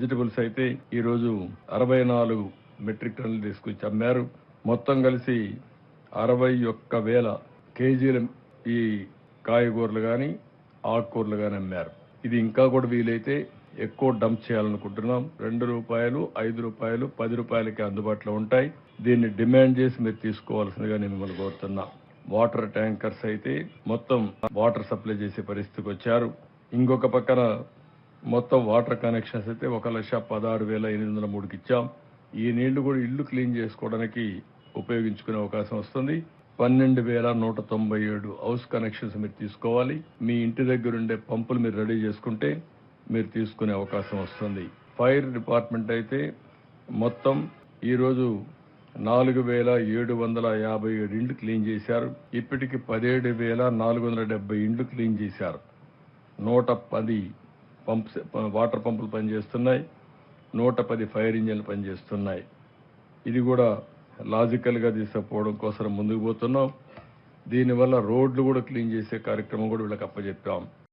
Vegetables అయితే ఈరోజు 64 metric టన్నులు తీసుకొచ్చి అమ్మారు. మొత్తం కలిసి 61,000 కేజీల ఈ కాయగూరలు కానీ ఆకుకూరలు కానీ అమ్మారు. ఇది ఇంకా కూడా వీలైతే ఎక్కువ డంప్ చేయాలనుకుంటున్నాం. ₹2, ₹5, ₹10కి అందుబాటులో ఉంటాయి. దీన్ని డిమాండ్ చేసి మీరు తీసుకోవాల్సిందిగా నేను మిమ్మల్ని కోరుతున్నా. వాటర్ ట్యాంకర్స్ అయితే మొత్తం వాటర్ సప్లై చేసే పరిస్థితికి వచ్చారు. ఇంకొక పక్కన మొత్తం వాటర్ కనెక్షన్స్ అయితే 1,16,803కి ఇచ్చాం. ఈ నీళ్లు కూడా ఇల్లు క్లీన్ చేసుకోవడానికి ఉపయోగించుకునే అవకాశం వస్తుంది. 12,197 హౌస్ కనెక్షన్స్ మీరు తీసుకోవాలి. మీ ఇంటి దగ్గర ఉండే పంపులు మీరు రెడీ చేసుకుంటే మీరు తీసుకునే అవకాశం వస్తుంది. ఫైర్ డిపార్ట్మెంట్ అయితే మొత్తం ఈరోజు 4,757 ఇండ్లు క్లీన్ చేశారు. ఇప్పటికి 17,470 ఇండ్లు క్లీన్ చేశారు. 110 వాటర్ పంపులు పనిచేస్తున్నాయి. 110 ఫైర్ ఇంజన్లు పనిచేస్తున్నాయి. ఇది కూడా లాజికల్గా తీసుకుపోవడం కోసం ముందుకు పోతున్నాం. దీనివల్ల రోడ్లు కూడా క్లీన్ చేసే కార్యక్రమం కూడా వీళ్ళకి అప్పచెప్పాం.